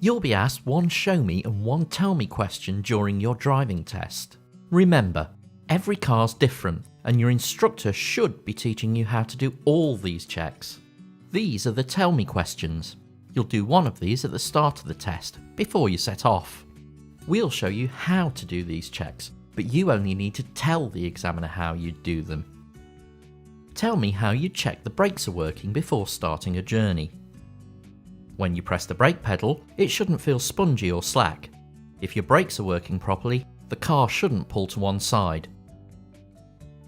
You'll be asked one show me and one tell me question during your driving test. Remember, every car's different and your instructor should be teaching you how to do all these checks. These are the tell me questions. You'll do one of these at the start of the test, before you set off. We'll show you how to do these checks, but you only need to tell the examiner how you do them. Tell me how you check the brakes are working before starting a journey. When you press the brake pedal, it shouldn't feel spongy or slack. If your brakes are working properly, the car shouldn't pull to one side.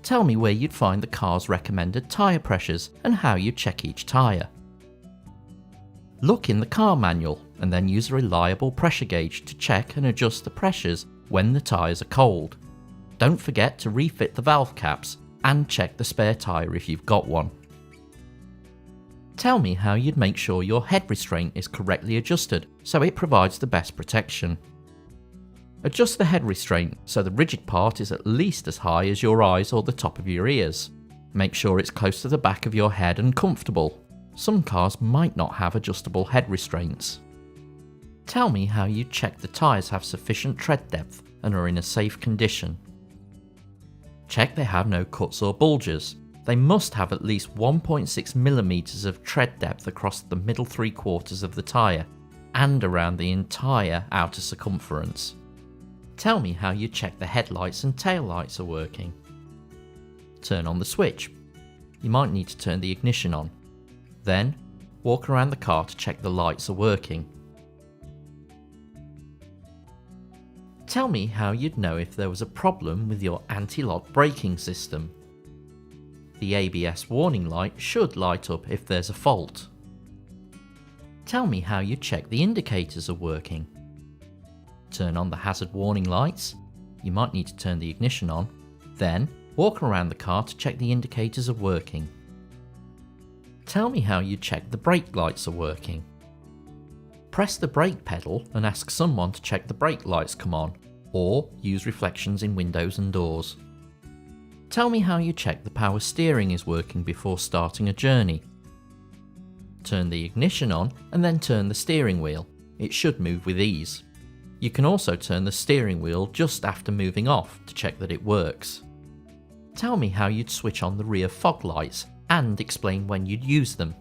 Tell me where you'd find the car's recommended tyre pressures and how you check each tyre. Look in the car manual and then use a reliable pressure gauge to check and adjust the pressures when the tyres are cold. Don't forget to refit the valve caps and check the spare tyre if you've got one. Tell me how you'd make sure your head restraint is correctly adjusted so it provides the best protection. Adjust the head restraint so the rigid part is at least as high as your eyes or the top of your ears. Make sure it's close to the back of your head and comfortable. Some cars might not have adjustable head restraints. Tell me how you check the tyres have sufficient tread depth and are in a safe condition. Check they have no cuts or bulges. They must have at least 1.6mm of tread depth across the middle 3/4 of the tyre and around the entire outer circumference. Tell me how you check the headlights and taillights are working. Turn on the switch. You might need to turn the ignition on. Then, walk around the car to check the lights are working. Tell me how you'd know if there was a problem with your anti-lock braking system. The ABS warning light should light up if there's a fault. Tell me how you check the indicators are working. Turn on the hazard warning lights. You might need to turn the ignition on. Then, walk around the car to check the indicators are working. Tell me how you check the brake lights are working. Press the brake pedal and ask someone to check the brake lights come on, or use reflections in windows and doors. Tell me how you check the power steering is working before starting a journey. Turn the ignition on and then turn the steering wheel. It should move with ease. You can also turn the steering wheel just after moving off to check that it works. Tell me how you'd switch on the rear fog lights and explain when you'd use them.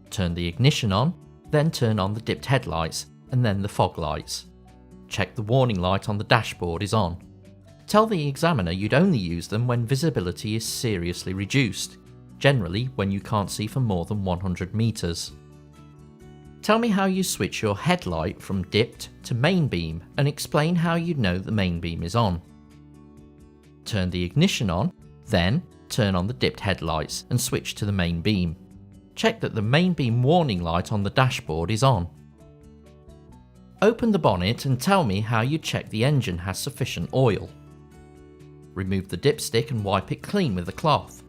Turn the ignition on, then turn on the dipped headlights and then the fog lights. Check the warning light on the dashboard is on. Tell the examiner you'd only use them when visibility is seriously reduced, generally when you can't see for more than 100 metres. Tell me how you switch your headlight from dipped to main beam and explain how you'd know the main beam is on. Turn the ignition on, then turn on the dipped headlights and switch to the main beam. Check that the main beam warning light on the dashboard is on. Open the bonnet and tell me how you check the engine has sufficient oil. Remove the dipstick and wipe it clean with a cloth.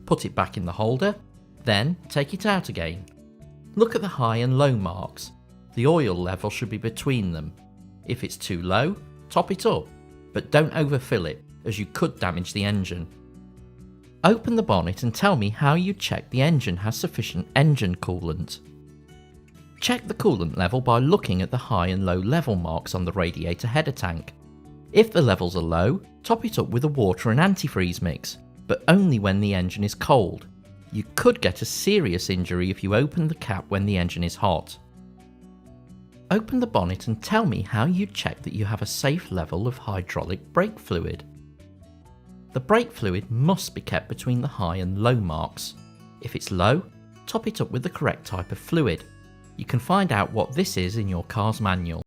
Put it back in the holder, then take it out again. Look at the high and low marks. The oil level should be between them. If it's too low, top it up, but don't overfill it as you could damage the engine. Open the bonnet and tell me how you check the engine has sufficient engine coolant. Check the coolant level by looking at the high and low level marks on the radiator header tank. If the levels are low, top it up with a water and antifreeze mix, but only when the engine is cold. You could get a serious injury if you open the cap when the engine is hot. Open the bonnet and tell me how you check that you have a safe level of hydraulic brake fluid. The brake fluid must be kept between the high and low marks. If it's low, top it up with the correct type of fluid. You can find out what this is in your car's manual.